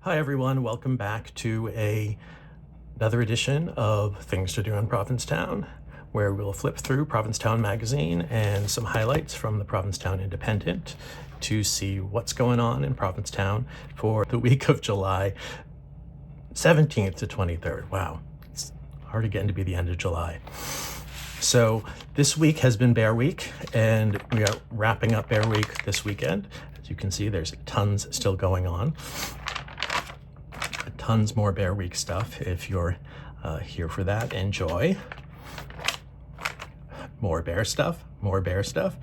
Hi everyone, welcome back to another edition of Things to Do in Provincetown, where we'll flip through Provincetown Magazine and some highlights from the Provincetown Independent to see what's going on in Provincetown for the week of July 17th to 23rd. Wow, it's already getting to be the end of July. So this week has been Bear Week, and we are wrapping up Bear Week this weekend. As you can see, there's tons still going on. Tons more Bear Week stuff. If you're here for that, enjoy. More bear stuff, more bear stuff.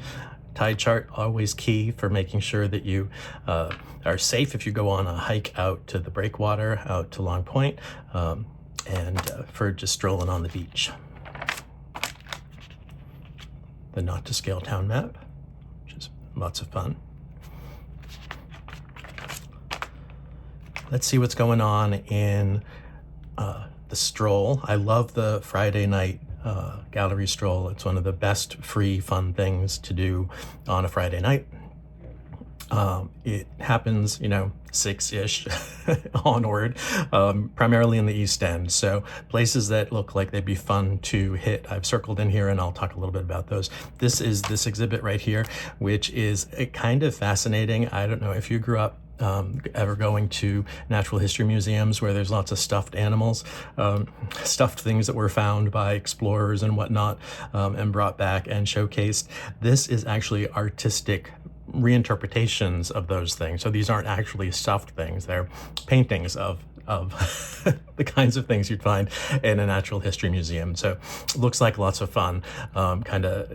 Tide chart, always key for making sure that you are safe if you go on a hike out to the breakwater, out to Long Point, and for just strolling on the beach. The not to scale town map, which is lots of fun. Let's see what's going on in the Stroll. I love the Friday night gallery stroll. It's one of the best free fun things to do on a Friday night. It happens, 6-ish onward, primarily in the East End. So places that look like they'd be fun to hit, I've circled in here, and I'll talk a little bit about those. This is this exhibit right here, which is kind of fascinating. I don't know if you grew up ever going to natural history museums where there's lots of stuffed animals, stuffed things that were found by explorers and whatnot, and brought back and showcased. This is actually artistic reinterpretations of those things. So these aren't actually stuffed things, they're paintings of the kinds of things you'd find in a natural history museum. So it looks like lots of fun, kind of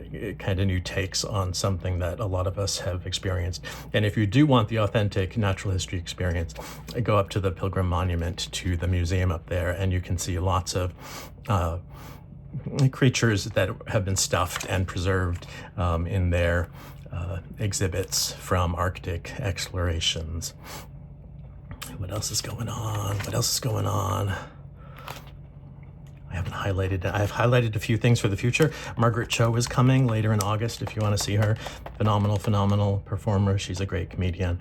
new takes on something that a lot of us have experienced. And if you do want the authentic natural history experience, go up to the Pilgrim monument to the museum up there, and you can see lots of creatures that have been stuffed and preserved in their exhibits from Arctic explorations. What else is going on? What else is going on? I've highlighted a few things for the future. Margaret Cho is coming later in August if you want to see her. Phenomenal performer. She's a great comedian.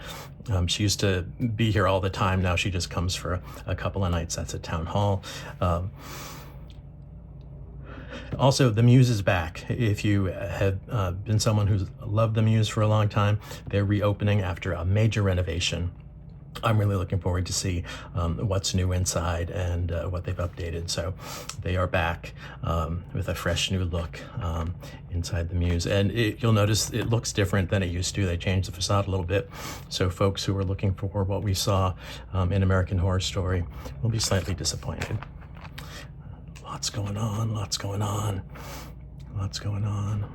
She used to be here all the time. Now she just comes for a couple of nights. That's at Town Hall. Also, the Muse is back. If you have been someone who's loved the Muse for a long time, they're reopening after a major renovation. I'm really looking forward to see what's new inside and what they've updated. So they are back with a fresh new look inside the Muse. And you'll notice it looks different than it used to. They changed the facade a little bit. So folks who are looking for what we saw in American Horror Story will be slightly disappointed. Lots going on, lots going on, lots going on.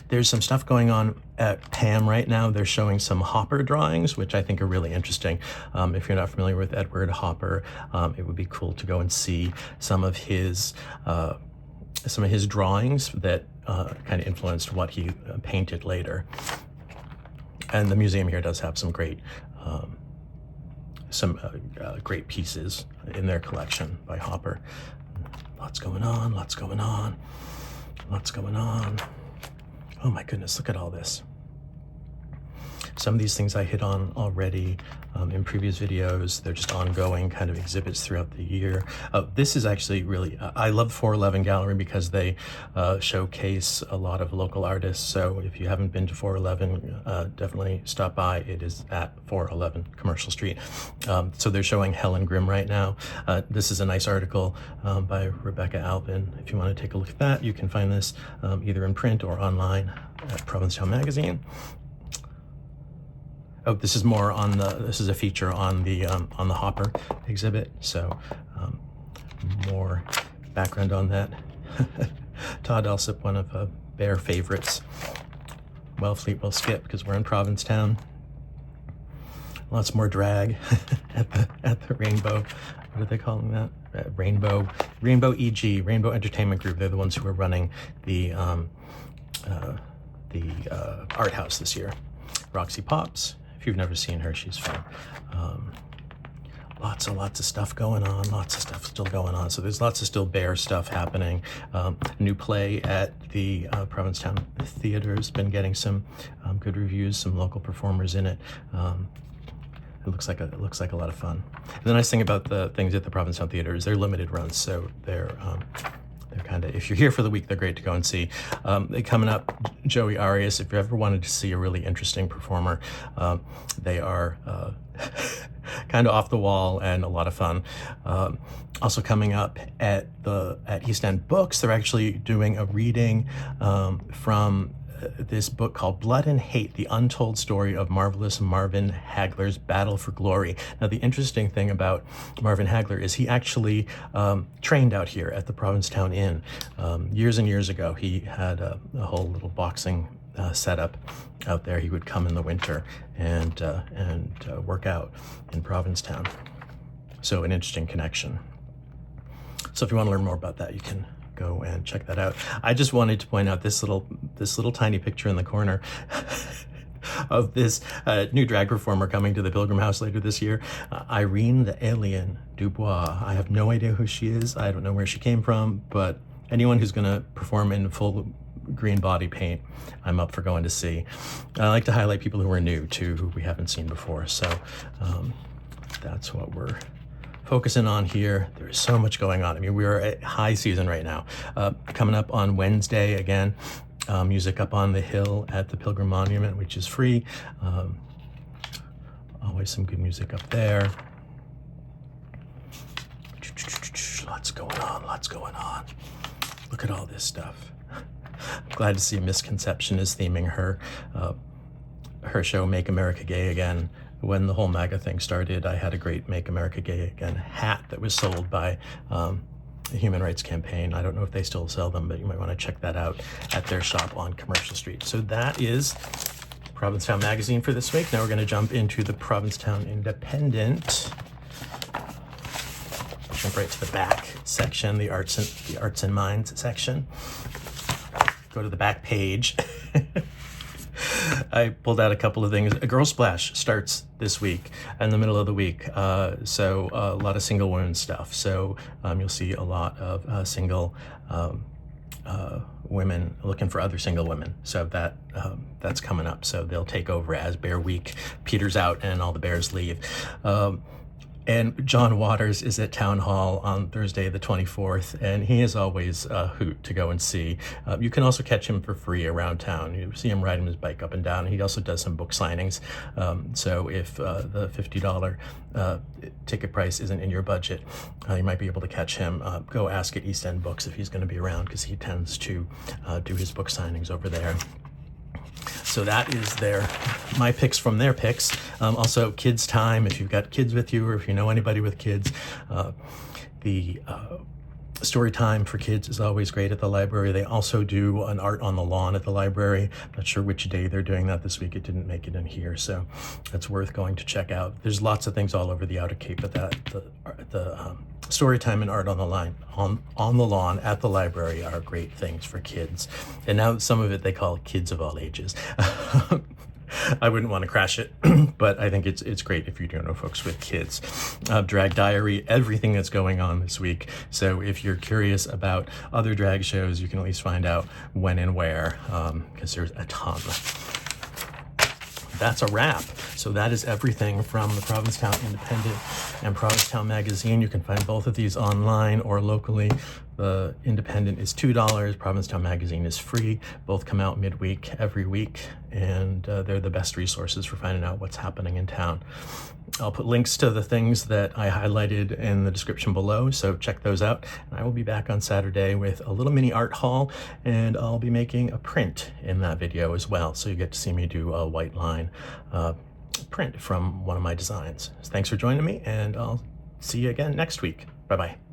There's some stuff going on at PAAM right now. They're showing some Hopper drawings, which I think are really interesting. If you're not familiar with Edward Hopper, it would be cool to go and see some of his drawings that kind of influenced what he painted later. And the museum here does have some great pieces in their collection by Hopper. Lots going on, lots going on, lots going on. Oh my goodness, look at all this. Some of these things I hit on already in previous videos. They're just ongoing kind of exhibits throughout the year. This is actually really, I love 411 Gallery because they showcase a lot of local artists. So if you haven't been to 411, definitely stop by. It is at 411 Commercial Street. So they're showing Helen Grimm right now. This is a nice article by Rebecca Alvin. If you want to take a look at that, you can find this either in print or online at Provincetown Magazine. Oh, this is more on this is a feature on the Hopper exhibit. So more background on that. Todd Alsop, one of Bear favorites. Well, Fleet will skip because we're in Provincetown. Lots more drag at the Rainbow. What are they calling that? Rainbow EG, Rainbow Entertainment Group. They're the ones who are running the art house this year. Roxy Pops. If you've never seen her, she's fun. Lots of stuff going on, lots of stuff still going on. So there's lots of still Bear stuff happening. New play at the Provincetown Theater has been getting some good reviews, some local performers in it. looks like a lot of fun. And the nice thing about the things at the Provincetown Theater is they're limited runs, so they're kind of, if you're here for the week, they're great to go and see. Coming up, Joey Arias. If you ever wanted to see a really interesting performer, they are kind of off the wall and a lot of fun. Also coming up at East End Books, they're actually doing a reading from this book called Blood and Hate, The Untold Story of Marvelous Marvin Hagler's Battle for Glory. Now, the interesting thing about Marvin Hagler is he actually trained out here at the Provincetown Inn. Years and years ago, he had a whole little boxing setup out there. He would come in the winter and work out in Provincetown. So an interesting connection. So if you want to learn more about that, you can go and check that out. I just wanted to point out this little tiny picture in the corner of this new drag performer coming to the Pilgrim House later this year, Irene the Alien Dubois. I have no idea who she is. I don't know where she came from, but anyone who's going to perform in full green body paint, I'm up for going to see. I like to highlight people who are new too, who we haven't seen before. So that's what we're focusing on here. There's so much going on. I mean, we're at high season right now. Coming up on Wednesday again, music up on the hill at the Pilgrim Monument, which is free. Always some good music up there. Lots going on. Look at all this stuff. I'm glad to see Misconception is theming her show Make America Gay Again. When the whole MAGA thing started, I had a great Make America Gay Again hat that was sold by the Human Rights Campaign. I don't know if they still sell them, but you might want to check that out at their shop on Commercial Street. So that is Provincetown Magazine for this week. Now we're going to jump into the Provincetown Independent. Jump right to the back section, the arts and minds section. Go to the back page. I pulled out a couple of things. A Girl Splash starts this week, in the middle of the week. So a lot of single women stuff. So you'll see a lot of single women looking for other single women. So that's coming up. So they'll take over as Bear Week peters out and all the bears leave. And John Waters is at Town Hall on Thursday the 24th, and he is always a hoot to go and see. You can also catch him for free around town. You see him riding his bike up and down. He also does some book signings. So if the $50 ticket price isn't in your budget, you might be able to catch him. Go ask at East End Books if he's going to be around, because he tends to do his book signings over there. So that is my picks from their picks. Also, Kids Time, if you've got kids with you or if you know anybody with kids, the story time for kids is always great at the library. They also do an art on the lawn at the library. I'm not sure which day they're doing that this week. It didn't make it in here, so it's worth going to check out. There's lots of things all over the Outer Cape, but the story time and art on the lawn at the library are great things for kids. And now some of it they call kids of all ages. I wouldn't want to crash it, but I think it's great if you do know folks with kids. Drag Diary, everything that's going on this week. So if you're curious about other drag shows, you can at least find out when and where, because there's a ton. That's a wrap. So that is everything from the Provincetown Independent and Provincetown Magazine. You can find both of these online or locally. The Independent is $2. Provincetown Magazine is free. Both come out midweek every week, and they're the best resources for finding out what's happening in town. I'll put links to the things that I highlighted in the description below, so check those out. And I will be back on Saturday with a little mini art haul, and I'll be making a print in that video as well. So you get to see me do a white line print from one of my designs. So thanks for joining me, and I'll see you again next week. Bye-bye.